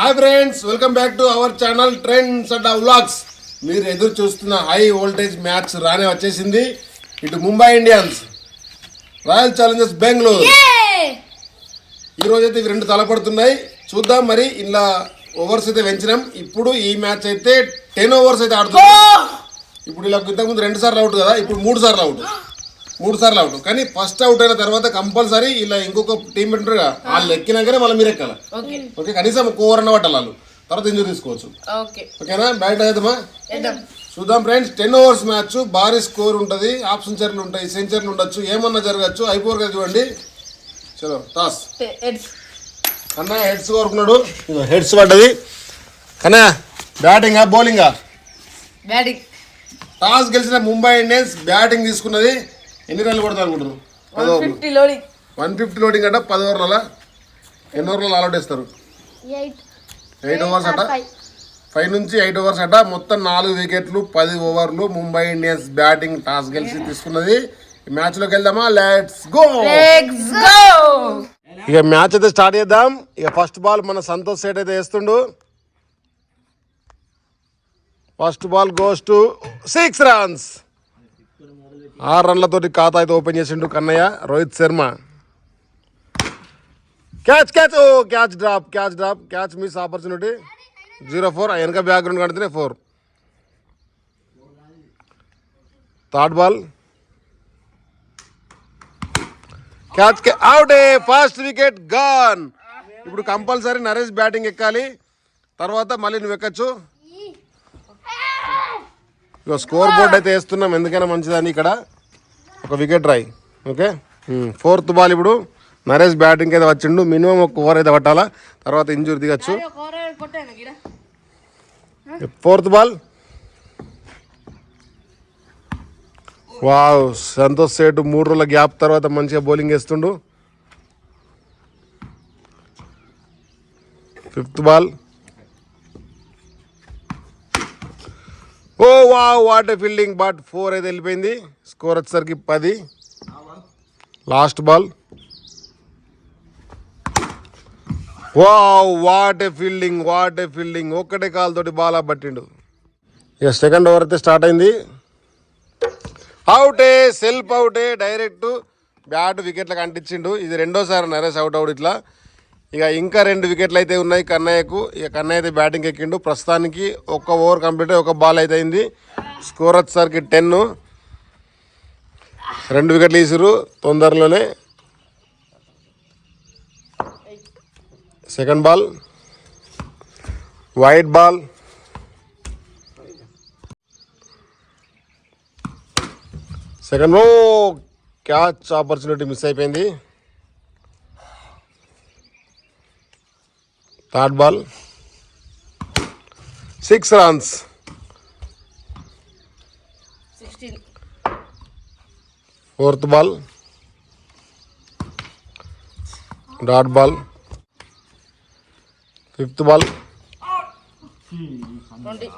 Hi friends, welcome back to our channel trends and vlogs. మీరు ఎదురు చూస్తున్న high voltage match రానే వచ్చేసింది. ఇటు Mumbai Indians, royal Challengers Bengaluru. ఈ రోజైతే ఇవి రెండు తలపడుతున్నాయి. చూద్దాం మరి. ఇలా ఓవర్స్ అయితే పెంచినాం. ఇప్పుడు ఈ మ్యాచ్ అయితే 10 ఓవర్స్ అయితే ఆడుతుంది. ఇప్పుడు ఇలా ఇంతకుముందు 2 సార్లు అవుట్ కదా, ఇప్పుడు 3 సార్లు అవుట్. కానీ ఫస్ట్ అవుట్ అయిన తర్వాత కంపల్సరీ ఇలా ఇంకొక టీం పెట్టారు కదా, వాళ్ళు ఎక్కినాకనే మళ్ళీ మీరు ఎక్కాలి. ఓకే, కనీసం ఒక ఓవర్ అన్న పట్టాలి వాళ్ళు, తర్వాత ఇంజూరీ తీసుకోవచ్చు. ఓకేనా, బ్యాట్ అయితమా? చూద్దాం ఫ్రెండ్స్. 10 ఓవర్స్ మ్యాచ్, భారీ స్కోర్ ఉంటుంది. హాఫ్ సెంచరీలు ఉంటాయి, సెంచరీలు ఉండొచ్చు, ఏమన్నా జరగచ్చు. అయిపోరు కదా చూడండి. చలో టాస్. అన్న హెడ్స్ కోరుకున్నాడు, హెడ్స్ పడ్డది. కన్నా బ్యాటింగా బౌలింగా? బ్యాటింగ్. టాస్ గెలిచిన ముంబై ఇండియన్స్ బ్యాటింగ్ తీసుకున్నది. ఎన్ని రన్లు కొడతా అనుకుంటారు? 150 లోడింగ్. 150 లోడింగ్ అంట. 10 ఓవర్ల ఎన్ని ఓవర్లు ఆల్అౌట్ వేస్తారు? 8 ఓవర్స్ అట. 5 నుంచి 8 ఓవర్స్ అట. మొత్తం 4 వికెట్లు, 10 ఓవర్లు. ముంబై ఇండియన్స్ బ్యాటింగ్ టాస్ గెలిచి తీసుకున్నది. ఈ మ్యాచ్ లోకి వెళ్దామా? Let's go. ఇక మ్యాచ్ అయితే స్టార్ట్ చేద్దాం. ఇక ఫస్ట్ బాల్ మన సంతోష్ సేట్ అయితే వేస్తుండు. First ball goes to 6 runs. 6 రన్లతోటి ఖాతా అయితే ఓపెన్ చేసిండు Kannayya. Rohit Sharma catch drop miss opportunity. 0-4. వెనక బ్యాక్గ్రౌండ్ కడితేనే 4. Third ball catch out. First wicket gone. ఇప్పుడు కంపల్సరీ నరేష్ బ్యాటింగ్ ఎక్కాలి, తర్వాత మళ్ళీ నువ్వు ఎక్కచ్చు. ఇక స్కోర్ బోర్డ్ అయితే వేస్తున్నాం, ఎందుకైనా మంచిదని. ఇక్కడ ఒక వికెట్ రాయి. Okay, 4th ball. ఇప్పుడు నరేష్ బ్యాటింగ్ అయితే వచ్చిండు. మినిమం ఒక ఓవర్ అయితే పట్టాలా, తర్వాత ఇంజూరీ దిగచ్చు. 4th ball. Wow, Santosh Seth 3 రోజుల గ్యాప్ తర్వాత మంచిగా బౌలింగ్ వేస్తుండు. 5th ball. Oh wow, what a fielding. But 4 అయితే వెళ్ళిపోయింది. స్కోర్ వచ్చేసరికి 10. Last ball. Wow, what a fielding. ఒక్కటే కాలుతోటి బాల్ పట్టిండు. ఇక సెకండ్ ఓవర్ అయితే స్టార్ట్ అయింది. అవుటే, సెల్ఫ్ అవుటే. డైరెక్ట్ బ్యాట్ వికెట్లకు అంటించిండు. ఇది 2వ సారి నరేష్ అవుట్ ఇట్లా. ఇక ఇంకా 2 వికెట్లు అయితే ఉన్నాయి కన్నయ్యకు. ఇక కన్నయ్య అయితే బ్యాటింగ్ ఎక్కిండు. ప్రస్తుతానికి 1 ఓవర్ కంప్లీట్ అయ్యి 1 బాల్ అయితే అయింది. స్కోర్ వచ్చేసరికి 10. 2 వికెట్లు తీసిరు తొందరలోనే. Second ball wide ball. Second catch opportunity miss అయిపోయింది. Third ball 6 runs. 16. 4th ball dot ball. 5th ball 20.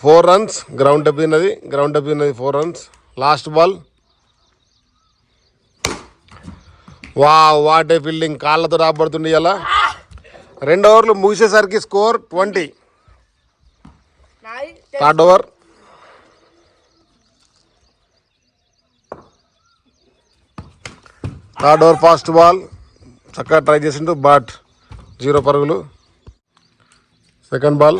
4 runs. Ground టప్ తిన్నది. 4 runs. Last ball. Wow, what a fielding. కాళ్ళతో రాబడుతుంది ఇలా. 2 ఓవర్లు ముగిసేసరికి score 20. Third over. Fast ball. చక్కగా try చేసిండు, బట్ 0 పరుగులు. సెకండ్ బాల్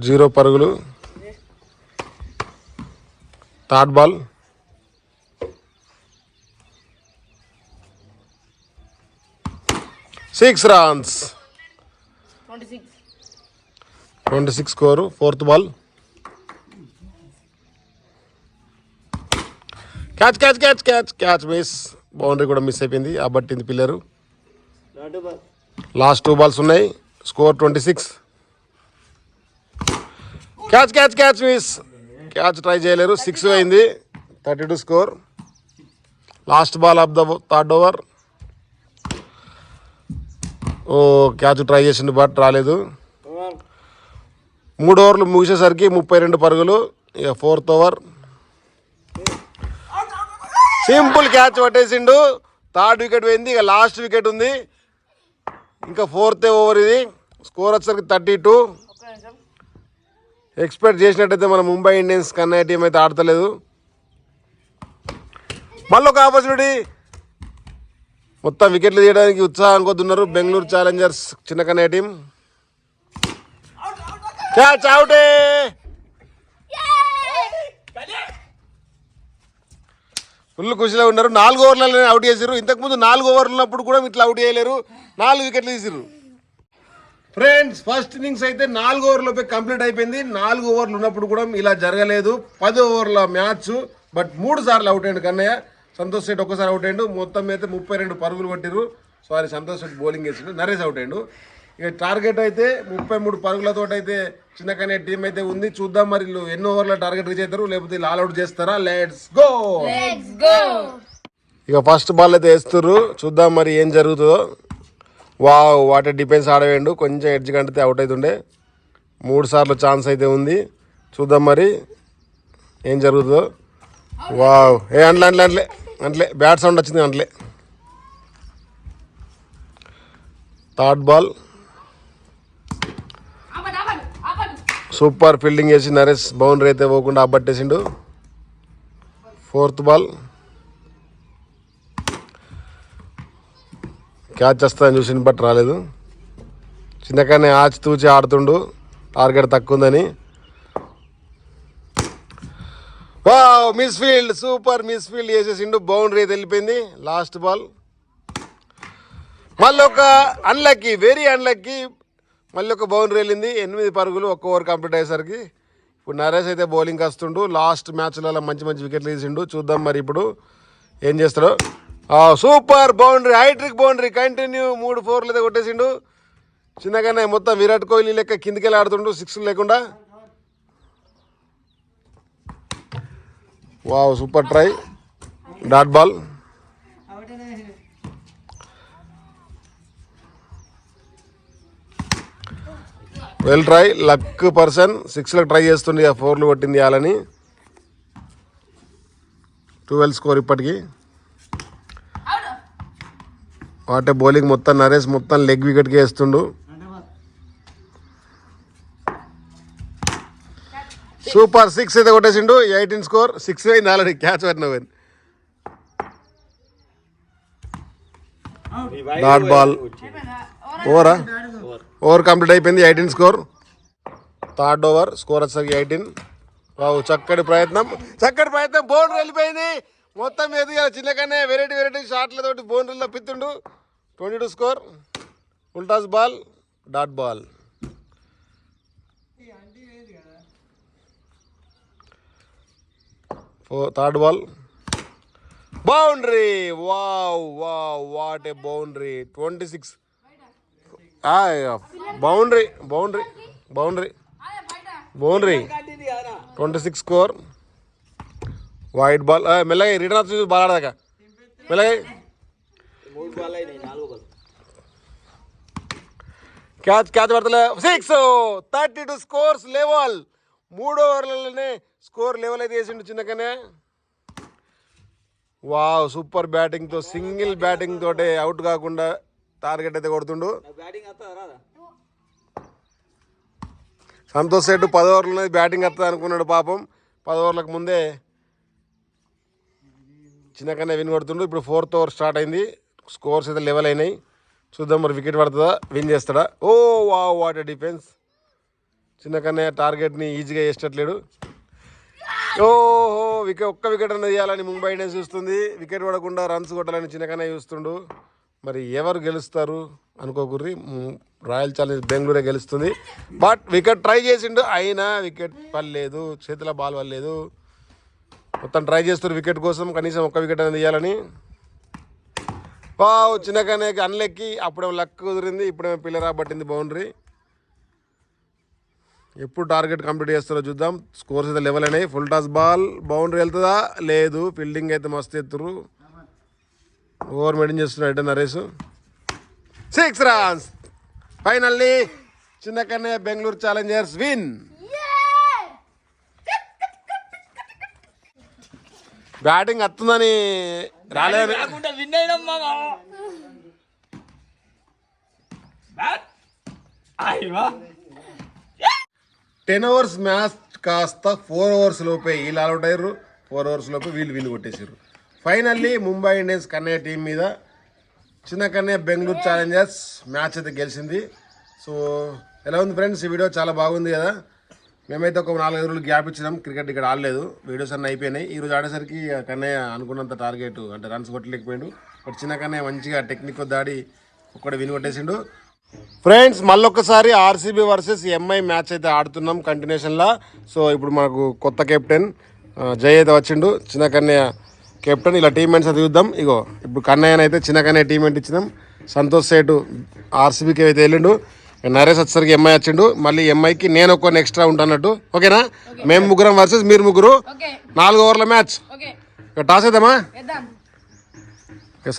0 పరుగులు. Third ball 6 runs. 26 score. 4th ball catch miss. Boundary కూడా మిస్ అయిపోయింది, ఆ బట్టింది పిల్లరు. లాస్ట్ 2 బాల్స్ ఉన్నాయి. Score 26. Catch miss. Catch try చేయలేరు. 6 అయింది. 32 score. Last ball of the third over. Oh, catch try చేసిండు, బట్ రాలేదు. 3 ఓవర్లు ముగిసేసరికి 32 పరుగులు. ఇక 4th ఓవర్. సింపుల్ క్యాచ్ పట్టేసిండు. థర్డ్ వికెట్ పోయింది. ఇక లాస్ట్ వికెట్ ఉంది. ఇంకా 4th ఓవర్ ఇది. స్కోర్ వచ్చేసరికి 32. ఎక్స్పెక్ట్ చేసినట్టయితే మన ముంబై ఇండియన్స్ కన్నయ్య టీం అయితే ఆడతలేదు. మళ్ళీ ఒక ఆపర్చునిటీ. మొత్తం వికెట్లు తీయడానికి ఉత్సాహం కొద్దున్నారు బెంగళూరు ఛాలెంజర్స్ చిన్న కన్నయ్య టీం. క్యాచ్ అవుటే. ఫుల్ ఖుషిలో ఉన్నారు. 4 ఓవర్లలో అవుట్ చేసారు. ఇంతకుముందు 4 ఓవర్లు ఉన్నప్పుడు కూడా ఇట్లా అవుట్ చేయలేరు. 4 వికెట్లు తీసారు. ఫ్రెండ్స్ ఫస్ట్ ఇన్నింగ్స్ అయితే 4 ఓవర్లపై కంప్లీట్ అయిపోయింది. 4 ఓవర్లు ఉన్నప్పుడు కూడా ఇలా జరగలేదు. 10 ఓవర్ల మ్యాచ్. బట్ 3 సార్లు అవుట్ అయ్యాడు కన్నయ్య. సంతోష్ శెట్టి ఒక్కసారి అవుట్ అయ్యాడు. మొత్తం అయితే 32 పరుగులు కొట్టిరు. సారీ, సంతోష్ శెట్టి బౌలింగ్ వేసిండు. నరేష్ అవుట్ అయ్యాడు. ఇక టార్గెట్ అయితే 33 పరుగులతో అయితే చిన్న కన్నయ్య టీం అయితే ఉంది. చూద్దాం మరి వీళ్ళు ఎన్ని ఓవర్ల టార్గెట్ రీచ్ అవుతారు, లేకపోతే వీళ్ళు ఆల్ అవుట్ చేస్తారా. Let's go. ఇక ఫస్ట్ బాల్ అయితే వేస్తుర్రు. చూద్దాం మరి ఏం జరుగుతుందో. వావ్, వాటర్ డిఫెన్స్ ఆడవేయండు. కొంచెం ఎడ్జ్ కంటే అవుట్ అవుతుండే. 3 సార్లు ఛాన్స్ అయితే ఉంది. చూద్దాం మరి ఏం జరుగుతుందో. వావ్, అంట్లే బ్యాట్ సౌండ్ వచ్చింది అంట్లే. థర్డ్ బాల్ సూపర్ ఫీల్డింగ్ చేసి నరేష్ బౌండరీ అయితే పోకుండా అబ్బట్టేసిండు. 4th బాల్ క్యాచ్ వస్తుందని చూసిండు బట్ రాలేదు. చిన్నకనే ఆచి తూచి ఆడుతుండు టార్గెట్ తక్కువ ఉందని. Wow, miss field. Super miss field చేసేసిండు. బౌండరీ అయితే వెళ్ళిపోయింది. లాస్ట్ బాల్ మళ్ళీ ఒక అన్లక్కీ, వెరీ అన్లక్కీ. మళ్ళీ ఒక బౌండరీ వెళ్ళింది. 8 పరుగులు 1 ఓవర్ కంప్లీట్ అయ్యేసరికి. ఇప్పుడు నరేష్ అయితే బౌలింగ్ వస్తుండు. లాస్ట్ మ్యాచ్లలో మంచి మంచి వికెట్లు తీసిండు. చూద్దాం మరి ఇప్పుడు ఏం చేస్తాడో. Super boundary, hat-trick boundary continue. 3 4 అయితే కొట్టేసిండు. చిన్నగానే మొత్తం విరాట్ కోహ్లీ లెక్క కిందికెళ్ళి ఆడుతుండు 6 లేకుండా. Wow, super try. Dot ball. Well try. Luck person 6లకు ట్రై చేస్తుండే. 4లు కొట్టింది ఇవ్వాలని. 12 స్కోర్ ఇప్పటికి. వాటే బౌలింగ్ మొత్తం నరేష్ మొత్తం లెగ్ వికెట్కి వేస్తుండు. సూపర్ 6 అయితే కొట్టేసిండు. 18 స్కోర్. 6 అయింది ఆల్రెడీ. క్యాచ్ పట్టిన పోయింది. Dot ball. ఓవర్ కంప్లీట్ అయిపోయింది. 18 స్కోర్. థర్డ్ ఓవర్ స్కోర్ వచ్చేసరికి 18. వావ్, చక్కటి ప్రయత్నం. బౌండరీ వెళ్ళిపోయింది. మొత్తం ఎదిగా చిన్నకనే వెరైటీ షాట్లతోటి బౌండరీలో పిత్తుండు. 22 స్కోర్. ఉల్టాస్ ball. Dot ball. Third ball boundary. Wow, what a boundary. 26 boundary 26 score. Wide ball. మెల్లగా రిటర్న్ వచ్చి బాల్ ఆడదాకా మెల్లగా. క్యాచ్ పడతలే. 6. 32 స్కోర్స్ లెవెల్. 3 ఓవర్లలోనే స్కోర్ లెవెల్ అయితే వేసిండు చిన్నకనే. వావ్, సూపర్ బ్యాటింగ్తో, సింగిల్ బ్యాటింగ్ తోటే అవుట్ కాకుండా టార్గెట్ అయితే కొడుతుండు. సంతోష్ శెట్టి 10 ఓవర్లు బ్యాటింగ్ వస్తుంది అనుకున్నాడు పాపం. 10 ఓవర్లకు ముందే చిన్నకనే విన్ కొడుతుండు. ఇప్పుడు 4th ఓవర్ స్టార్ట్ అయింది. స్కోర్స్ అయితే లెవెల్ అయినాయి. చూద్దాం మరి వికెట్ పడుతుందా, విన్ చేస్తాడా. Wow, what a defence. చిన్నకనే టార్గెట్ని ఈజీగా చేసేటట్లేడు. ఒక్క వికెట్ అన్నది వేయాలని ముంబై ఇండియన్స్ చూస్తుంది. వికెట్ పడకుండా రన్స్ కొట్టాలని చిన్నకనే చూస్తుండు. మరి ఎవరు గెలుస్తారు అనుకోకుర్రి. రాయల్ ఛాలెంజర్స్ బెంగళూరే గెలుస్తుంది. బట్ వికెట్ ట్రై చేసిండు, అయినా వికెట్ పడలేదు. చేతిలో బాల్ పడలేదు. మొత్తం ట్రై చేస్తారు వికెట్ కోసం. కనీసం ఒక్క వికెట్ అనేది తీయాలని. వావ్, చిన్నకనే అన్లెక్కి. అప్పుడేమో లక్ కుదిరింది, ఇప్పుడేమో పిల్లరా పట్టింది బౌండరీ. ఎప్పుడు టార్గెట్ కంప్లీట్ చేస్తారో చూద్దాం. స్కోర్స్ అయితే లెవెల్ అయినాయి. Full toss ball. బౌండరీ వెళ్తుందా, లేదు. ఫీల్డింగ్ అయితే మస్తు ఎత్తురు. ఓవర్ మెయింటైన్ చేస్తున్నాడు నరేష్. 6 runs. ఫైనల్లీ చిన్నకనే బెంగళూరు ఛాలెంజర్స్ విన్. బ్యాటింగ్ వస్తుందని రాలేదు. విన్ అయినాం మామ. 10 overs మ్యాచ్ కాస్త 4 overs లోపే వీళ్ళు అవుట్ అయ్యారు. 4 overs లోపే వీళ్ళు విన్ కొట్టేసారు. Finally Mumbai Indians Kannayya team మీద చిన్న కన్నయ్య బెంగళూరు ఛాలెంజర్స్ మ్యాచ్ అయితే గెలిచింది. సో ఎలా ఉంది ఫ్రెండ్స్? ఈ వీడియో చాలా బాగుంది కదా. మేమైతే ఒక 4-5 రోజులు గ్యాప్ ఇచ్చినాం, క్రికెట్ ఇక్కడ ఆడలేదు, వీడియోస్ అన్నీ అయిపోయినాయి. ఈరోజు ఆడేసరికి కన్నయ్య అనుకున్నంత టార్గెట్ అంటే రన్స్ కొట్టలేకపోయాడు. బట్ చిన్న కన్నయ్య మంచిగా టెక్నిక్ దాడి ఒక్కడే విన్ కొట్టేసిండు. ఫ్రెండ్స్ మళ్ళొక్కసారి ఆర్సీబీ వర్సెస్ ఎంఐ మ్యాచ్ అయితే ఆడుతున్నాం కంటిన్యూషన్లా. సో ఇప్పుడు మనకు కొత్త కెప్టెన్ జై అయితే వచ్చిండు, చిన్న కన్నయ్య కెప్టెన్. ఇలా టీమ్మేట్స్ అయితే చూద్దాం. ఇగో ఇప్పుడు కన్నయ్యని అయితే చిన్న కన్నయ్య టీమ్మేట్ ఇచ్చినాం. సంతోష్ సేటు ఆర్సీబీకి అయితే వెళ్ళిండు, నరేష్ వచ్చేసరికి ఎంఐ వచ్చిండు. మళ్ళీ ఎంఐకి నేను ఒక్కొని ఎక్స్ట్రా ఉంటానట్టు. ఓకేనా? మేము ముగ్గురం వర్సెస్ మీరు ముగ్గురు. 4 ఓవర్ల మ్యాచ్. టాస్ వేద్దామా?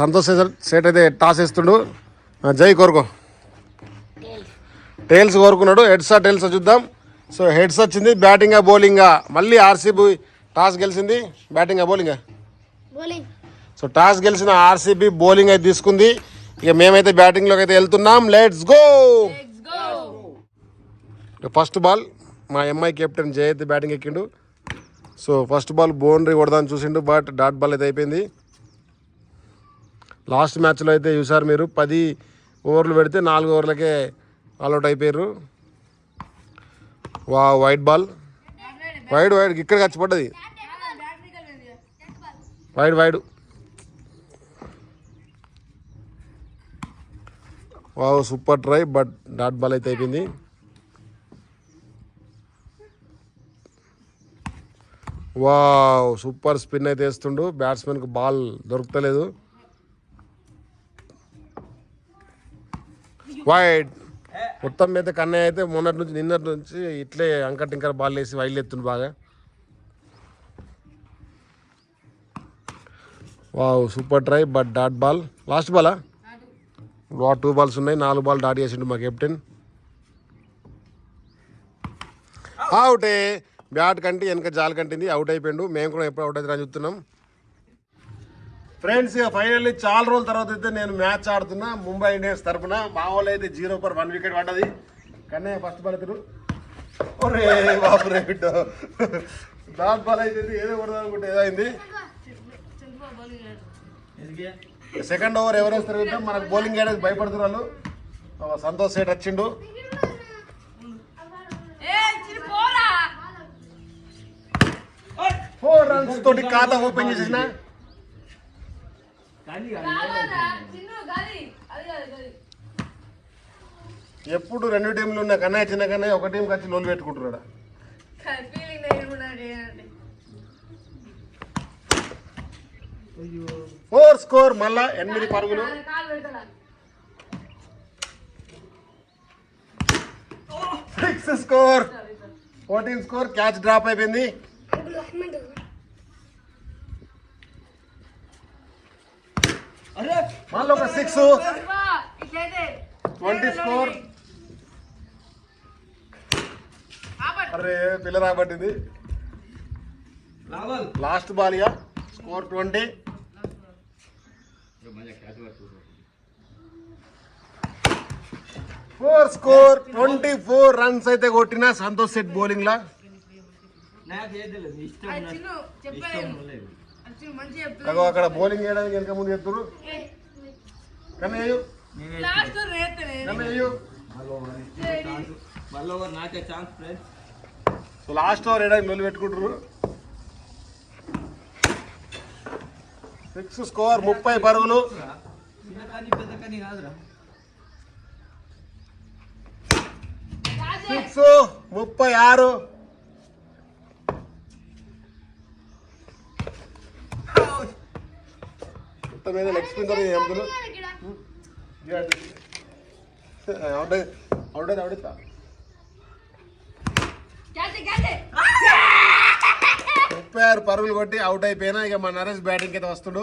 సంతోష్ సేట్ అయితే టాస్ వేస్తుండు. జై కోరుకో. టైల్స్ కోరుకున్నాడు. హెడ్సా టైల్స్ చూద్దాం. సో హెడ్స్ వచ్చింది. బ్యాటింగా బౌలింగా? మళ్ళీ ఆర్సీబీ టాస్ గెలిచింది. బ్యాటింగా బౌలింగా? సో టాస్ గెలిచిన ఆర్సీబీ బౌలింగ్ అయితే తీసుకుంది. ఇక మేమైతే బ్యాటింగ్లోకి అయితే వెళ్తున్నాం. Let's go. ఫస్ట్ బాల్ మా ఎంఐ కెప్టెన్ జై అయితే బ్యాటింగ్ ఎక్కిండు. సో ఫస్ట్ బాల్ బౌండరీ కొడదాని చూసిండు, బట్ డాట్ బాల్ అయితే అయిపోయింది. లాస్ట్ మ్యాచ్లో అయితే చూసారు మీరు, 10 ఓవర్లు పెడితే 4 ఓవర్లకే ఆల్అౌట్ అయిపోయారు. వా వైట్ బాల్, వైడ్ ఇక్కడికి వచ్చి పడ్డది. Wide wow super try, but dot ball అయితే అయిపోయింది. వావ్ సూపర్ స్పిన్ అయితే వేస్తుండు. బ్యాట్స్మెన్కి బాల్ దొరుకుతలేదు. వైడ్. మొత్తం మీద కన్నయ్య అయితే నిన్నటి నుంచి ఇట్లే అంకటింకర బాల్ వేసి వైల్డ్ ఎత్తుండు బాగా. Wow super try, but dot ball. Last Bala? 2 balls ఉన్నాయి, 4 బాల్ డాట్ చేసిండు మా కెప్టెన్. అవుటే. బ్యాట్ కంటే వెనక జాల్ కంటింది, అవుట్ అయిపోయిండు. మేము కూడా ఎప్పుడు అవుట్ అవుతారని చూస్తున్నాం. ఫ్రెండ్స్ ఇక ఫైనల్లీ చాలా రోజుల తర్వాత అయితే నేను మ్యాచ్ ఆడుతున్నా ముంబై ఇండియన్స్ తరఫున. మా వాళ్ళు అయితే 0 for 1 వికెట్ పడ్డది. కానీ ఫస్ట్ బాల్ ఎత్తుడు. ఒరే బాబురే బిడ్డ, డాట్ బాల్ అయితే ఏదో కొడదాం అనుకుంటే ఏదైంది. సెకండ్ ఓవర్ ఎవరు వేస్తారు చూద్దాం. మనకు బౌలింగ్ వేయడానికి భయపడుతున్నారు. సంతోష్ సేట్ వచ్చిండు. 4 runs తోటి ఖాతా ఓపెన్ చేసిన. ఎప్పుడు 2 టీంలు ఉన్న కన్నయ్య చిన్న కన్నయ్య ఒక టీంకి వచ్చి లోలు పెట్టుకుంటున్నాడు. 4 స్కోర్. మళ్ళా 8 పరుగులు. 6 స్కోర్. 14 స్కోర్. క్యాచ్ డ్రాప్ అయిపోయింది. మళ్ళీ ఒక 6. 20 స్కోర్. అరే పిల్ల రాబట్టింది. లాస్ట్ బాల్ ఇక స్కోర్ 20. Four score. 24 runs అయితే కొట్టిన సంతోష్ సెట్ బౌలింగ్ లా. అక్కడ బౌలింగ్ చేయడానికి వెనక ముందు ఎత్తురు. కన్నయ్య లాస్ట్ ఓవర్ వేయడానికి మొదలు పెట్టుకుంటారు. 6 స్కోర్. 30 పరుగులు. 6 36. మొత్తం మీద లెగ్ స్పిన్ ఎంతులు అవుతా 36 పరుగులు కొట్టి అవుట్ అయిపోయినా. ఇక మా నరేష్ బ్యాటింగ్ అయితే వస్తుడు.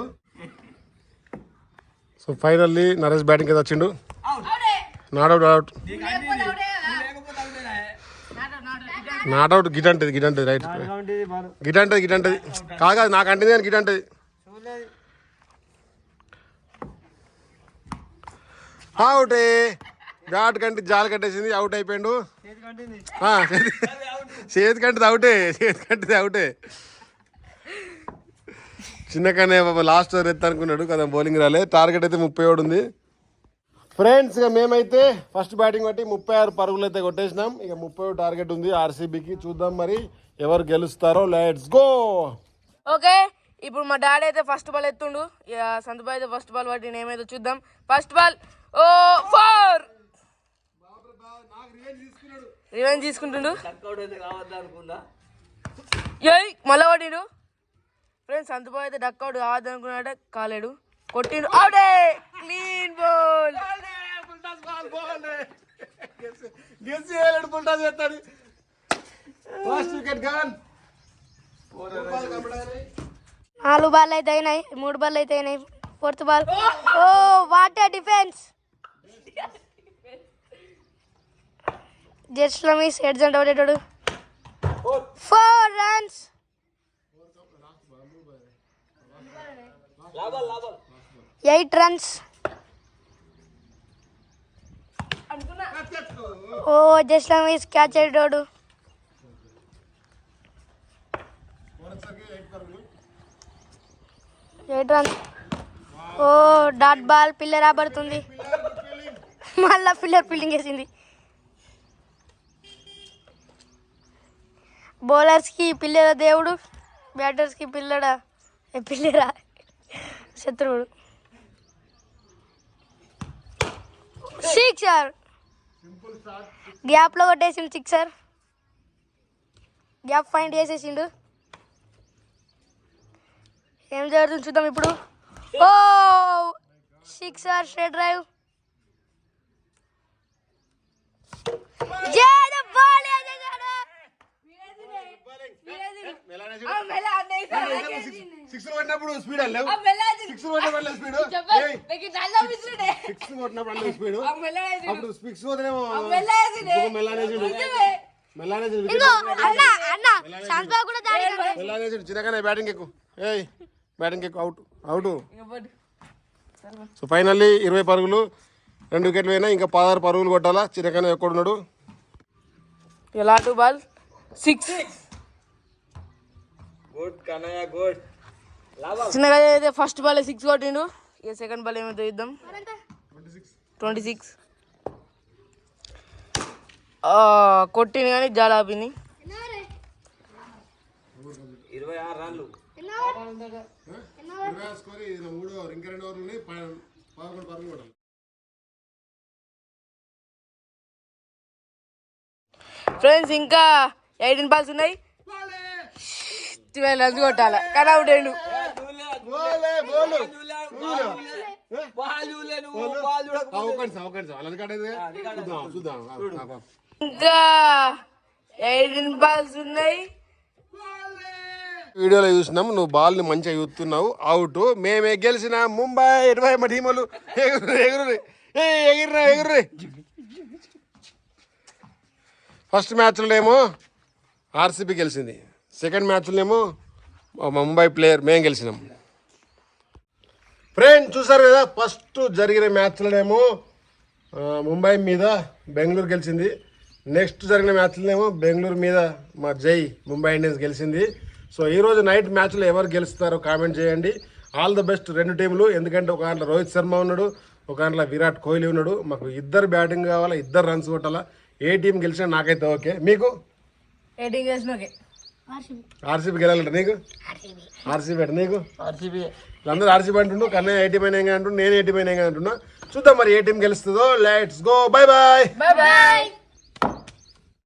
సో ఫైనల్లీ నరేష్ బ్యాటింగ్ అయితే వచ్చిండు. నాట్అవుట్. నాట్అవుట్. గిట్ అంటది రైట్. గిట్ అంటది కాదు నాకు అంటుంది కానీ గిట్ అంటది. అవుటే ఘాట్ కంటి జాలు కట్టేసింది, అవుట్ అయిపోయిండు. చేతి కంటిది అవుటే. చిన్నకనే లాస్ట్ ఓవర్ ఎత్తా అనుకున్నాడు కదా, బౌలింగ్ రాలే. టార్గెట్ అయితే 37 ఉంది. ఫ్రెండ్స్ ఇక మేమైతే ఫస్ట్ బ్యాటింగ్ బట్టి 36 పరుగులు అయితే కొట్టేసినాం. ఇక 30 టార్గెట్ ఉంది ఆర్సీబీకి. చూద్దాం మరి ఎవరు గెలుస్తారో. Let's go. ఓకే, ఇప్పుడు మా డాడీ అయితే ఫస్ట్ బాల్ ఎత్తుండు. ఇక సంతబాయ్ అయితే ఫస్ట్ బాల్ పట్టి ఏమైతే చూద్దాం. First ball 4. రివెంజ్ తీసుకుంటుండు. మళ్ళా కొట్టిండు. ఫ్రెండ్స్ సంతబాయ్ అయితే డక్అవుట్ కావద్దు అనుకున్నాడ, కాలేడు, కొట్టిండు, అవుటే. Clean ball. నాలుగు బాల్ అయితే అయినాయి, 3 బాల్ అయితే అయినాయి. 4th ball. Oh what a defence. Just miss హెడ్స్ అవుతాడు. 4 runs. 8 runs. Oh just miss catch అయ్యాడు. 8 runs. ఓ డాట్ బాల్, పిల్లర్ ఆపడుతుంది. మళ్ళా పిల్లర్ ఫీల్డింగ్ వేసింది. బౌలర్స్కి పిల్లర దేవుడు, బ్యాటర్స్కి పిల్లరా శత్రువుడు. 6 గ్యాప్లో కొట్టేసిండు. 6 గ్యాప్ ఫైండ్ చేసేసిండు. ఏం జరుగుతుంది చూద్దాం ఇప్పుడు. ఓ 6 స్ట్రైట్ డ్రైవ్. స్పీడ్ చిన్నగానే బ్యాటింగ్ ఎక్కువ. బ్యాటింగ్ ఎక్కువ. అవుట్. సో ఫైనల్లీ 20 పరుగులు, 2 వికెట్లు పోయినా. ఇంకా 16 పరుగులు కొట్టాలా. చిన్నగానే ఎక్కడున్నాడు. Last ball 6. చిన్నగా అయితే ఫస్ట్ బాల్ 6 కొట్టిండు. ఇక సెకండ్ బాల్ ఏమైతే ఇద్దాం. 26 కొట్టింది కానీ జాల ఆపింది. 26 రన్లు. ఫ్రెండ్స్ ఇంకా 18 బాల్స్ ఉన్నాయి. 12 runs కొట్టాలి కానీ అవుట్ అయ్యిండు. ఇంకా 18 బాల్స్ ఉన్నాయి. వీడియోలో చూసినాం, నువ్వు బాల్ని మంచిగా చూస్తున్నావు. అవుట్. మేమే గెలిచిన ముంబై 20 టీములు. ఎగిర్రే. ఫస్ట్ మ్యాచ్లోనేమో ఆర్సీబీ గెలిచింది. సెకండ్ మ్యాచ్లోనేమో ముంబై ప్లేయర్ మేము గెలిచినాం. ఫ్రెండ్ చూసారు కదా, ఫస్ట్ జరిగిన మ్యాచ్లోనేమో ముంబై మీద బెంగళూరు గెలిచింది. నెక్స్ట్ జరిగిన మ్యాచ్లోనేమో బెంగళూరు మీద మా జై ముంబై ఇండియన్స్ గెలిచింది. సో ఈరోజు నైట్ మ్యాచ్లో ఎవరు గెలుస్తారో కామెంట్ చేయండి. ఆల్ ద బెస్ట్ 2 టీములు. ఎందుకంటే ఒక దాంట్లో రోహిత్ శర్మ ఉన్నాడు, ఒక దాంట్లో విరాట్ కోహ్లీ ఉన్నాడు. మాకు 2 బ్యాటింగ్ కావాలా, 2 రన్స్ కొట్టాలా. ఏ టీం గెలిచినా నాకైతే ఓకే. మీకు ఆర్సీబీ గెలాలంట. నీకు ఆర్సీబీ అంట. నీకు అందరూ ఆర్సీబీ అంటుండు. కన్నా ఏ టీం అయినా అంటుండు, నేను ఏ టీం అయినా అంటున్నా. చూద్దాం మరి ఏ టీం గెలుస్తుందో. Let's go. Bye bye.